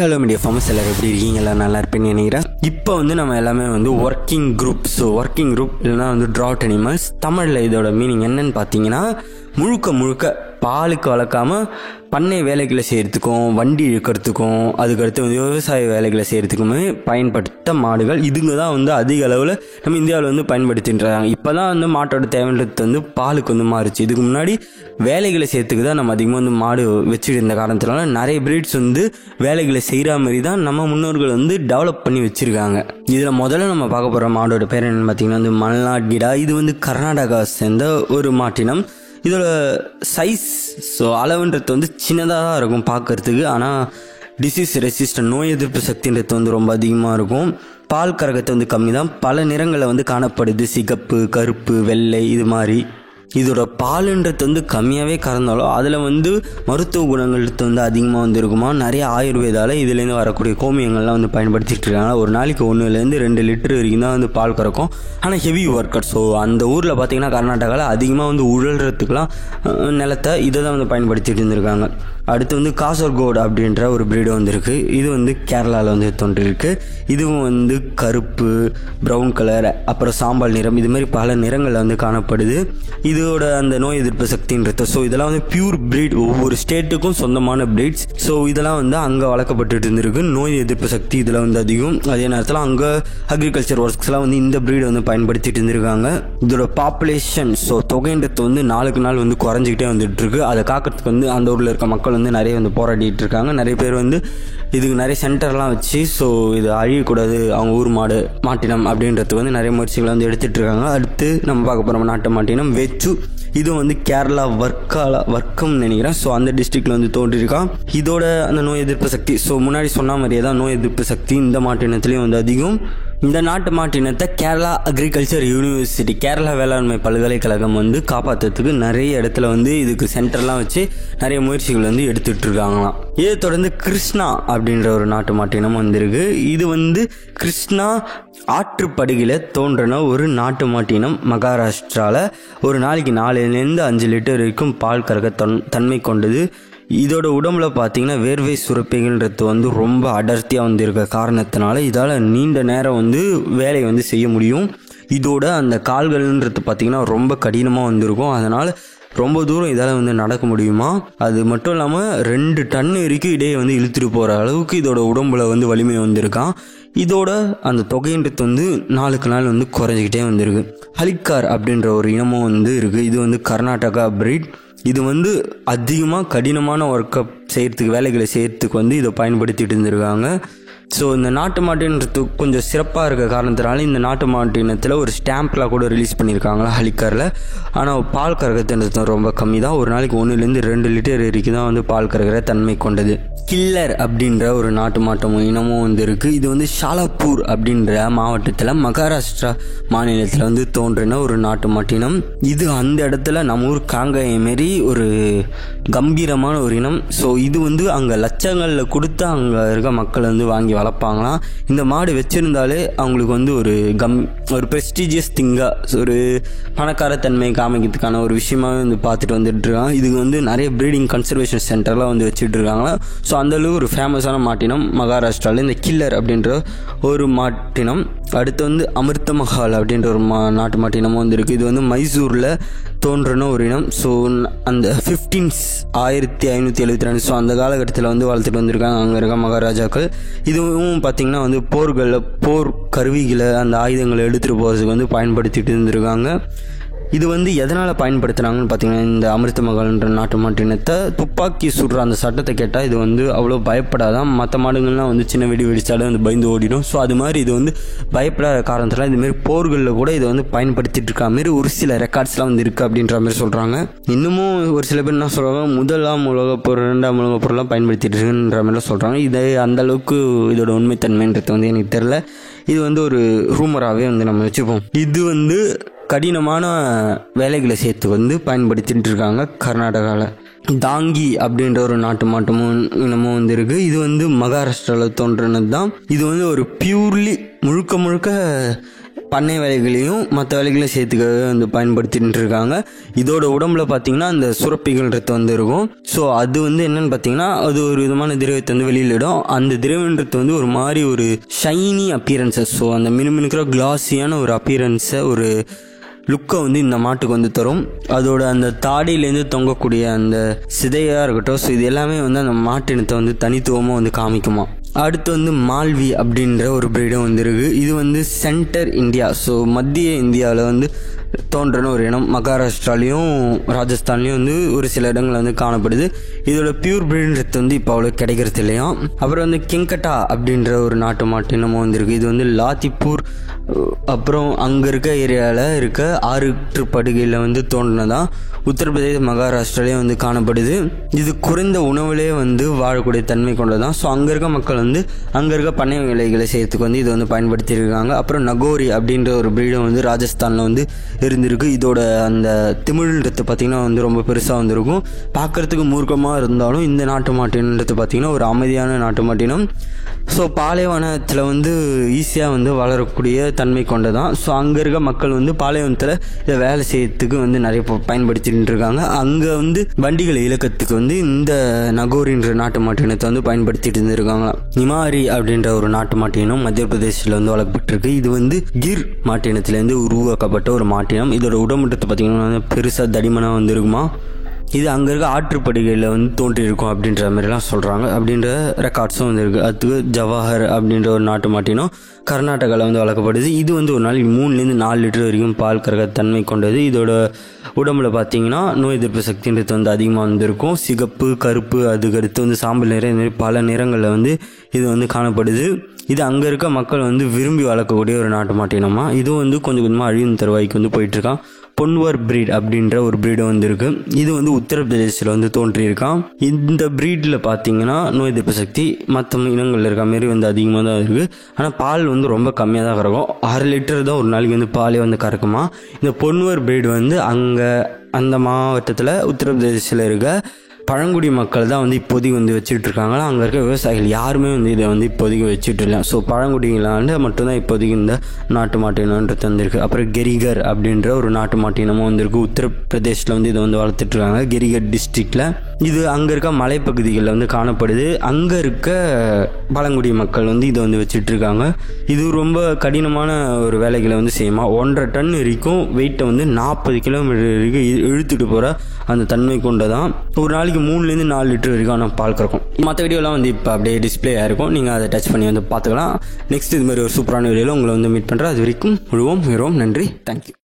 Hello media farmers எல்லோரும் எப்படி இருக்கீங்க? எல்லாம் நல்லா இருப்பேன்னு நினைக்கிறேன். இப்போ நம்ம எல்லாமே working group. So working group இல்லைனா ட்ராட் அனிமல்ஸ். தமிழில் இதோட மீனிங் என்னன்னு பார்த்தீங்கன்னா, முழுக்க பாலுக்கு வளர்க்காமல் பண்ணை வேலைகளை செய்கிறதுக்கும் வண்டி இழுக்கிறதுக்கும் அதுக்கடுத்து விவசாய வேலைகளை செய்கிறதுக்குமே பயன்படுத்த மாடுகள். இதுங்க தான் அதிக அளவில் நம்ம இந்தியாவில் பயன்படுத்தின்றாங்க. இப்போ தான் மாட்டோட தேவைன்றது பாலுக்கு மாறுச்சு. இதுக்கு முன்னாடி வேலைகளை செய்கிறதுக்கு தான் நம்ம அதிகமாக மாடு வச்சுட்டு இருந்த காரணத்தினால நிறைய பிரீட்ஸ் வேலைகளை செய்கிற மாதிரி தான் நம்ம முன்னோர்கள் டெவலப் பண்ணி வச்சுருக்காங்க. இதில் முதல்ல நம்ம பார்க்க போகிற மாடோட பேர் என்னென்னு பார்த்தீங்கன்னா மல்நாட் கிடா. இது கர்நாடகா சேர்ந்த ஒரு மாட்டினம். இதோட சைஸ் அளவுன்றது சின்னதாக தான் இருக்கும் பார்க்கறதுக்கு. ஆனால் டிசீஸ் ரெசிஸ்டன்ட் நோய் எதிர்ப்பு சக்தின்றது ரொம்ப அதிகமாக இருக்கும். பால் கறகத்தை கம்மி தான். பல நிறங்களில் காணப்படுது. சிகப்பு, கருப்பு, வெள்ளை இது மாதிரி. இதோட பாலுன்றது கம்மியாகவே கறந்தாலும் அதில் மருத்துவ குணங்கள் அதிகமாக இருக்குமா. நிறைய ஆயுர்வேதாவில் இதுலேருந்து வரக்கூடிய கோமியங்கள்லாம் பயன்படுத்திகிட்டு இருக்காங்க. ஒரு நாளைக்கு 1-2 லிட்டர் வரைக்கும் தான் பால் கறக்கும். ஆனால் ஹெவி ஒர்க்கர். ஸோ அந்த ஊரில் பார்த்திங்கன்னா கர்நாடகாவில் அதிகமாக உழல்றதுக்கெலாம் நிலத்தை இதை தான் பயன்படுத்திகிட்டு இருந்திருக்காங்க. அடுத்து காசர்கோடு அப்படின்ற ஒரு பிரீடு இருக்குது. இது கேரளாவில் தோன்றிருக்கு. இதுவும் கருப்பு, ப்ரௌன் கலர், அப்புறம் சாம்பல் நிறம், இது மாதிரி பல நிறங்களில் காணப்படுது. இதோட அந்த நோய் எதிர்ப்பு சக்தின்றது. ஸோ இதெல்லாம் பியூர் பிரீட். ஒவ்வொரு ஸ்டேட்டுக்கும் சொந்தமான பிரீட்ஸ். ஸோ இதெல்லாம் அங்கே வளர்க்கப்பட்டு இருந்திருக்கு. நோய் எதிர்ப்பு சக்தி இதில் அதிகம். அதே நேரத்தில் அங்கே அக்ரிகல்ச்சர் ஒர்க்ஸ்லாம் இந்த பிரீடு பயன்படுத்திட்டு இருந்திருக்காங்க. இதோட பாப்புலேஷன் தொகைன்றது நாளுக்கு நாள் குறைஞ்சிக்கிட்டே வந்துட்டு இருக்கு. அதை காக்கிறதுக்கு அந்த ஊரில் இருக்க மக்கள் நிறைய போராடிட்டு இருக்காங்க. நிறைய பேர் இதுக்கு நிறைய சென்டர்லாம் வச்சு இது அழியக்கூடாது அவங்க ஊர் மாட்டினம் அப்படின்றதுக்கு நிறைய முயற்சிகளை எடுத்துட்டு இருக்காங்க. அடுத்து நம்ம பார்க்க போகிற நாட்டு மாட்டினம் வெச்சு. இது கேரளா வர்க்கம் நினைக்கிறேன். ஸோ அந்த டிஸ்ட்ரிக்டில் தோன்றியிருக்கான். இதோட அந்த நோய் எதிர்ப்பு சக்தி முன்னாடி சொன்ன மாதிரியே தான் நோய் எதிர்ப்பு சக்தி இந்த மாட்டினத்துலேயும் அதிகம். இந்த நாட்டு மாட்டினத்தை கேரளா அக்ரிகல்ச்சர் யூனிவர்சிட்டி, கேரளா வேளாண்மை பல்கலைக்கழகம் காப்பாற்றுறதுக்கு நிறைய இடத்துல இதுக்கு சென்டர்லாம் வச்சு நிறைய முயற்சிகள் எடுத்துகிட்டு இருக்காங்களாம். இதை தொடர்ந்து கிருஷ்ணா அப்படின்ற ஒரு நாட்டு மாட்டினம் வந்திருக்கு. இது கிருஷ்ணா ஆற்றுப்படுகையில் தோன்றின ஒரு நாட்டு மாட்டினம். மகாராஷ்டிராவில் ஒரு நாளைக்கு 4-5 லிட்டர் வரைக்கும் பால் கறக்க தன்மை கொண்டது. இதோட உடம்புல பார்த்தீங்கன்னா வேர்வை சுரப்பிகள்ன்றது ரொம்ப அடர்த்தியாக இருக்க காரணத்தினால இதால் நீண்ட நேரம் வேலை செய்ய முடியும். இதோட அந்த கால்கள்ன்றது பார்த்திங்கன்னா ரொம்ப கடினமாக இருக்கும். அதனால் ரொம்ப தூரம் இதால் நடக்க முடியுமா. அது மட்டும் இல்லாமல் 2 டன் வரைக்கும் இடையே இழுத்துட்டு போகிற அளவுக்கு இதோட உடம்புல வலிமை வந்திருக்கான். இதோட அந்த தொகைன்றது நாளுக்கு நாள் குறைஞ்சிக்கிட்டே வந்திருக்கு. ஹலிக்கார் அப்படின்ற ஒரு இனமும் இருக்குது. இது கர்நாடகா பிரீட். இது அதிகமாக கடினமான ஒர்க்கை செய்கிறதுக்கு, வேலைகளை செய்கிறதுக்கு இதை பயன்படுத்திட்டு இருந்திருக்காங்க. ஸோ இந்த நாட்டு மாட்டினத்துக்கு கொஞ்சம் சிறப்பாக இருக்க காரணத்தினால இந்த நாட்டு மாட்டினத்தில் ஒரு ஸ்டாம்ப்லாம் கூட ரிலீஸ் பண்ணியிருக்காங்களா ஹலிக்காரில். ஆனால் பால் கறக்கிறது ரொம்ப கம்மி தான். ஒரு நாளைக்கு 1-2 லிட்டர் வரைக்கும் தான் பால் கறக்கிற தன்மை கொண்டது. கில்லர் அப்படின்ற ஒரு நாட்டு மாட்டம் இனமும் இருக்குது. இது ஷாலாப்பூர் அப்படின்ற மாவட்டத்தில் மகாராஷ்டிரா மாநிலத்தில் தோன்றின ஒரு நாட்டு மாட்டினம். இது அந்த இடத்துல நம்ம ஊர் காங்காயம் மாரி ஒரு கம்பீரமான ஒரு இனம். ஸோ இது அங்கே லட்சங்களில் கொடுத்து அங்கே இருக்க மக்கள் வாங்கி வளர்ப்பாங்களாம். இந்த மாடு வச்சுருந்தாலே அவங்களுக்கு ஒரு ப்ரெஸ்டீஜியஸ் திங்காக, ஒரு பணக்கார தன்மையை காமிக்கிறதுக்கான ஒரு விஷயமாக பார்த்துட்டு வந்துட்டுருக்காங்க. இதுக்கு நிறைய ப்ரீடிங் கன்சர்வேஷன் சென்டர்லாம் வச்சுட்டு இருக்காங்களா. ஸோ அந்தளவுக்கு ஒரு ஃபேமஸான மாட்டினம் மகாராஷ்டிராவில் இந்த கில்லர் அப்படின்ற ஒரு மாட்டினம். அடுத்து அமிர்த மஹால் அப்படின்ற ஒரு நாட்டு மாட்டினமும் இருக்குது. இது மைசூரில் தோன்றின ஒரு இனம். ஸோ அந்த 1572 ஸோ அந்த காலகட்டத்தில் வளர்த்துட்டு வந்திருக்காங்க அங்கே இருக்க மகாராஜாக்கள். இதுவும் பார்த்திங்கன்னா போர்களில் போர் கருவிகளை, அந்த ஆயுதங்களை எடுத்துகிட்டு போகிறதுக்கு பயன்படுத்திட்டு இருந்திருக்காங்க. இது எதனால் பயன்படுத்துகிறாங்கன்னு பார்த்தீங்கன்னா, இந்த அமிர்த மகால்ன்ற நாட்டு மாட்டினத்தை துப்பாக்கி சுடுற அந்த சட்டத்தை கேட்டால் இது அவ்வளோ பயப்படாதான். மற்ற மாடுகள்லாம் சின்ன வெடி வெடிச்சாலும் பயந்து ஓடிடும். ஸோ அது மாதிரி இது பயப்படாத காரணத்தில் இதுமாரி போர்களில் கூட இதை பயன்படுத்திட்டு இருக்கா மாரி ஒரு சில ரெக்கார்ட்ஸ்லாம் இருக்குது அப்படின்ற மாதிரி சொல்கிறாங்க. இன்னமும் ஒரு சில பேர் என்ன சொல்கிறாங்க, முதலாம் உலகப்போர், 2ஆம் உலகப்போர்லாம் பயன்படுத்திட்டு இருக்குன்ற மாதிரிலாம் சொல்கிறாங்க. இதை அந்தளவுக்கு இதோட உண்மைத்தன்மைன்றது எனக்கு தெரில. இது ஒரு ரூமராகவே நம்ம வச்சுப்போம். இது கடினமான வேலைகளை சேர்த்து பயன்படுத்திட்டு இருக்காங்க கர்நாடகாவில். தாங்கி அப்படின்ற ஒரு நாட்டு மாட்டமும் இனமும் இருக்குது. இது மகாராஷ்டிராவில் தோன்றினது தான். இது ஒரு பியூர்லி முழுக்க பண்ணை வேலைகளையும் மற்ற வேலைகளையும் சேர்த்துக்கவே வந்து பயன்படுத்திட்டு இருக்காங்க. இதோட உடம்புல பார்த்தீங்கன்னா அந்த சுரப்பிகள்ன்றது வந்து இருக்கும். ஸோ அது வந்து என்னன்னு பார்த்தீங்கன்னா அது ஒரு விதமான திரவத்தை வந்து வெளியிலிடும். அந்த திரவன்றது வந்து ஒரு மாதிரி ஒரு ஷைனி அப்பியரன்ஸஸ், ஸோ அந்த மினுமினுக்கிற கிளாஸியான ஒரு அப்பியரன்ஸை, ஒரு லுக்கை வந்து இந்த மாட்டுக்கு வந்து தரும். அதோட அந்த தாடியிலேருந்து தொங்கக்கூடிய அந்த சிதையாக இருக்கட்டும், ஸோ இது எல்லாமே வந்து அந்த மாட்டினத்தை வந்து தனித்துவமாக வந்து காமிக்குமா. அடுத்து வந்து மால்வி அப்படின்ற ஒரு பிரீடும் வந்து இருக்குது. இது வந்து சென்டர் இந்தியா, ஸோ மத்திய இந்தியாவில் வந்து தோன்றின ஒரு இனம். மகாராஷ்டிராலையும் ராஜஸ்தான்லேயும் வந்து ஒரு சில இடங்கள் வந்து காணப்படுது. இதோட பியூர் பிரீடுன்றது வந்து இப்போ அவ்வளோ கிடைக்கிறது இல்லையா. அப்புறம் வந்து கிங்கட்டா அப்படின்ற ஒரு நாட்டு மாட்டு இனமும் வந்துருக்கு. இது வந்து லாத்திப்பூர் அப்புறம் அங்கே இருக்க ஏரியாவில் இருக்க ஆறுற்றுப்படுகையில் வந்து தோன்றினதான். உத்தரப்பிரதேச மகாராஷ்டிராலேயும் வந்து காணப்படுது. இது குறைந்த உணவுலே வந்து வாழக்கூடிய தன்மை கொண்டதான். ஸோ அங்கே இருக்க மக்கள் வந்து அங்கே இருக்க பண்ணை வேலைகளை செய்யறதுக்கு வந்து இது வந்து பயன்படுத்தியிருக்காங்க. அப்புறம் நகோரி அப்படின்ற ஒரு பிரீடம் வந்து ராஜஸ்தானில் வந்து இருந்திருக்கு. இதோட அந்த திமிழ்ன்றது பார்த்திங்கன்னா வந்து ரொம்ப பெருசாக வந்துருக்கும். பார்க்குறதுக்கு மூர்க்கமாக இருந்தாலும் இந்த நாட்டு மாட்டினது பார்த்திங்கன்னா ஒரு அமைதியான நாட்டு மாட்டினம். ஸோ பாலைவனத்தில் வந்து ஈஸியாக வந்து வளரக்கூடிய தன்மை கொண்டதான். ஸோ அங்கே இருக்க மக்கள் வந்து பாலைவனத்தில் இதை வேலை செய்யறதுக்கு வந்து நிறைய பயன்படுத்திட்டு இருக்காங்க. அங்கே வந்து வண்டிகளை இழக்கிறதுக்கு வந்து இந்த நகோரின்ற நாட்டு மாட்டினத்தை வந்து பயன்படுத்திட்டு இருந்திருக்காங்க. நிமாரி அப்படின்ற ஒரு நாட்டு மாட்டினம் மத்திய பிரதேசத்தில் வந்து வளர்க்கப்பட்டிருக்கு. இது வந்து கிர் மாட்டினத்திலேருந்து உருவாக்கப்பட்ட ஒரு மாட்டினம். இதோட உடம்புட்டத்தை பார்த்திங்கன்னா பெருசாக தடிமனாக வந்து இருக்குமா. இது அங்கே இருக்க ஆற்றுப்படுகையில் வந்து தோன்றியிருக்கும் அப்படின்ற மாதிரிலாம் சொல்கிறாங்க. அப்படின்ற ரெக்கார்ட்ஸும் வந்து இருக்குது. அதுக்கு ஜவாஹர் அப்படின்ற ஒரு நாட்டு மாட்டினம் கர்நாடகாவில் வந்து வளர்க்கப்படுது. இது வந்து ஒரு நாளைக்கு 3-4 லிட்டர் வரைக்கும் பால் கறக்க தன்மை கொண்டது. இதோட உடம்புல பார்த்தீங்கன்னா நோய் எதிர்ப்பு சக்தின்றது வந்து அதிகமாக வந்துருக்கும். சிகப்பு, கருப்பு, அதுக்கடுத்து வந்து சாம்பல் நிறம், இந்த மாதிரி பல நிறங்களில் வந்து இது வந்து காணப்படுது. இது அங்கே இருக்க மக்கள் வந்து விரும்பி வளர்க்கக்கூடிய ஒரு நாட்டு மாட்டினமா. இதுவும் வந்து கொஞ்சம் கொஞ்சமாக அழியும் தருவாய்க்கு வந்து போயிட்டுருக்கான். பொன்வர் பிரீட் அப்படின்ற ஒரு பிரீடு வந்து இருக்கு. இது வந்து உத்தரப்பிரதேசத்தில் வந்து தோன்றியிருக்கான். இந்த பிரீடில் பார்த்தீங்கன்னா நோய் எதிர்ப்பு சக்தி மற்ற இனங்களில் இருக்க மாரி வந்து அதிகமாக தான் இருக்குது. ஆனால் பால் வந்து ரொம்ப கம்மியாக தான் கறக்கும். 6 லிட்டர் தான் ஒரு நாளைக்கு வந்து பாலே வந்து கறக்குமா. இந்த பொன்வர் பிரீடு வந்து அங்கே அந்த மாவட்டத்தில் உத்தரப்பிரதேசத்தில் இருக்க பழங்குடி மக்கள் தான் வந்து இப்போதைக்கு வந்து வச்சுட்டு இருக்காங்க. அங்கே இருக்க விவசாயிகள் யாருமே வந்து இதை வந்து இப்போதைக்கு வச்சுட்டு இல்லை. ஸோ பழங்குடிகளாண்டு மட்டும்தான் இப்போதைக்கு இந்த நாட்டு மாட்டினன்றது வந்திருக்கு. அப்புறம் கெரிகர் அப்படின்ற ஒரு நாட்டு மாட்டினமும் வந்திருக்கு. உத்தரப்பிரதேசில் வந்து இதை வந்து வளர்த்துட்டு இருக்காங்க, கெரிகர் டிஸ்ட்ரிக்டில். இது அங்கே இருக்க மலைப்பகுதிகளில் வந்து காணப்படுது. அங்கே இருக்க பழங்குடி மக்கள் வந்து இதை வந்து வச்சுட்டு இருக்காங்க. இது ரொம்ப கடினமான ஒரு வேலைகளை வந்து செய்யுமா. 1.5 டன் வரைக்கும் வெயிட்டை வந்து 40 கிலோமீட்டர் வரைக்கும் இழுத்துட்டு போகிற அந்த தன்மை கொண்டதான். ஒரு நாளைக்கு 3-4 லிட்டர் வரைக்கும் ஆனால் பால் கறக்கும். மற்ற வீடியோலாம் வந்து இப்போ அப்படியே டிஸ்பிளே ஆயிருக்கும், நீங்கள் அதை டச் பண்ணி வந்து பார்த்துக்கலாம். நெக்ஸ்ட் இது மாதிரி ஒரு சூப்பரான வீடியோவில் உங்களை வந்து மீட் பண்ணுறேன். அது வரைக்கும் முழுவோம் நன்றி, தேங்க்யூ.